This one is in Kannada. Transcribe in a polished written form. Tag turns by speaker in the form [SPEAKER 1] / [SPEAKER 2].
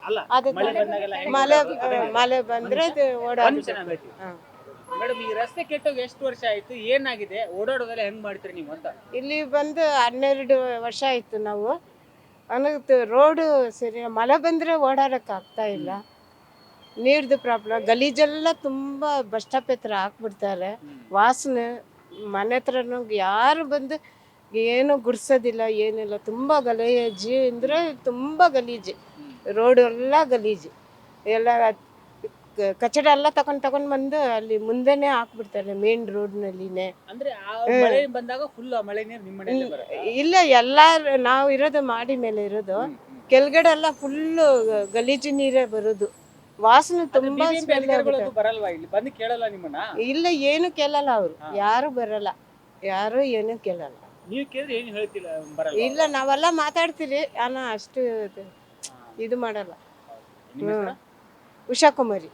[SPEAKER 1] ಅಲ್ಲ
[SPEAKER 2] ಅದು
[SPEAKER 1] ಮಳೆ ಬಂದಾಗೆಲ್ಲ ಹೆಂಗ್
[SPEAKER 2] ಮಳೆ
[SPEAKER 1] ಓಡಾಡೋದು?
[SPEAKER 2] ಮಳೆ ಬಂದ್ರೆ ಅದು
[SPEAKER 1] ಒಂದ್
[SPEAKER 2] ಓಡಾಡ್ಬೇಕು.
[SPEAKER 1] ನಿಮಿಷ ನಾನು ಹೇಳ್ತೀನಿ. ಮೇಡಮ್ ಈ ರಸ್ತೆ ಕೆಟ್ಟೋಗಿ ಎಷ್ಟು ವರ್ಷ ಆಯ್ತು, ಏನಾಗಿದೆ, ಓಡಾಡೋದೆಲ್ಲ ಹೆಂಗ್ ಮಾಡ್ತೀರಿ ನೀವು ಅಂತ?
[SPEAKER 2] ಇಲ್ಲಿ ಬಂದು 12 ವರ್ಷ ಆಯ್ತು ನಾವು. ಅನ್ನೋದು ರೋಡು ಸರಿ, ಮಳೆ ಬಂದ್ರೆ ಓಡಾಡಕ್ ಆಗ್ತಾ ಇಲ್ಲ. ನೀರ್ದು ಪ್ರಾಬ್ಲಮ್, ಗಲೀಜೆಲ್ಲ ತುಂಬಾ ಬಸ್ ಸ್ಟಾಪ್ ಹತ್ರ ಹಾಕ್ಬಿಡ್ತಾರೆ. ವಾಸನೆ ಮನೆ ಹತ್ರನು ಯಾರು ಬಂದು ಏನು ಗುಡ್ಸೋದಿಲ್ಲ, ಏನಿಲ್ಲ. ತುಂಬಾ ಗಲೀಜು ಅಂದ್ರೆ ತುಂಬಾ ಗಲೀಜು. ರೋಡ್ ಎಲ್ಲ ಗಲೀಜು. ಎಲ್ಲ ಕಚಡ ಎಲ್ಲ ತಗೊಂಡ್ ಬಂದು ಅಲ್ಲಿ ಮುಂದೆನೆ ಹಾಕ್ಬಿಡ್ತಾರೆ, ಮೇನ್ ರೋಡ್ನಲ್ಲಿನೇ.
[SPEAKER 1] ಅಂದ್ರೆ ಆ ಮಳೆ ಬಂದಾಗ ಫುಲ್ ಮಳೆ ನೀರು ನಿಮ್ಮ ಮನೆಯಲ್ಲೇ ಬರುತ್ತಾ?
[SPEAKER 2] ಇಲ್ಲ, ಎಲ್ಲಾರು ನಾವು ಇರೋದು ಮಾಡಿ ಮೇಲೆ ಇರೋದು. ಕೆಳಗಡೆ ಎಲ್ಲ ಫುಲ್ಲು ಗಲೀಜು ನೀರೇ ಬರೋದು. ವಾಸನೆ ತುಂಬಾ
[SPEAKER 1] BBMP
[SPEAKER 2] ಸ್ಮೆಲ್
[SPEAKER 1] ಅಧಿಕಾರಿಗಳು
[SPEAKER 2] ಆಗುತ್ತೆ.
[SPEAKER 1] ಅದು ಬರಲ್ವಾ ಇಲ್ಲಿ ಬಂದು ಕೇಳಲ್ಲ ನಿಮ್ಮನ್ನ?
[SPEAKER 2] ಇಲ್ಲ, ಏನು ಕೇಳಲ್ಲ ಅವರು. ಯಾರು ಬರಲ್ಲ, ಯಾರು ಏನು ಕೇಳಲ್ಲ.
[SPEAKER 1] ನೀವು ಕೇಳಿದ್ರೆ ಏನು ಹೇಳ್ತಿಲ್ಲ, ಬರಲ್ಲ?
[SPEAKER 2] ಇಲ್ಲ, ನಾವೆಲ್ಲ ಮಾತಾಡ್ತೀರಿ, ಅಷ್ಟು ಇದು ಮಾಡಲ್ಲ.
[SPEAKER 1] ನಿಮ್ಮ ಹೆಸರು?
[SPEAKER 2] ಉಷಾ ಕುಮಾರಿ.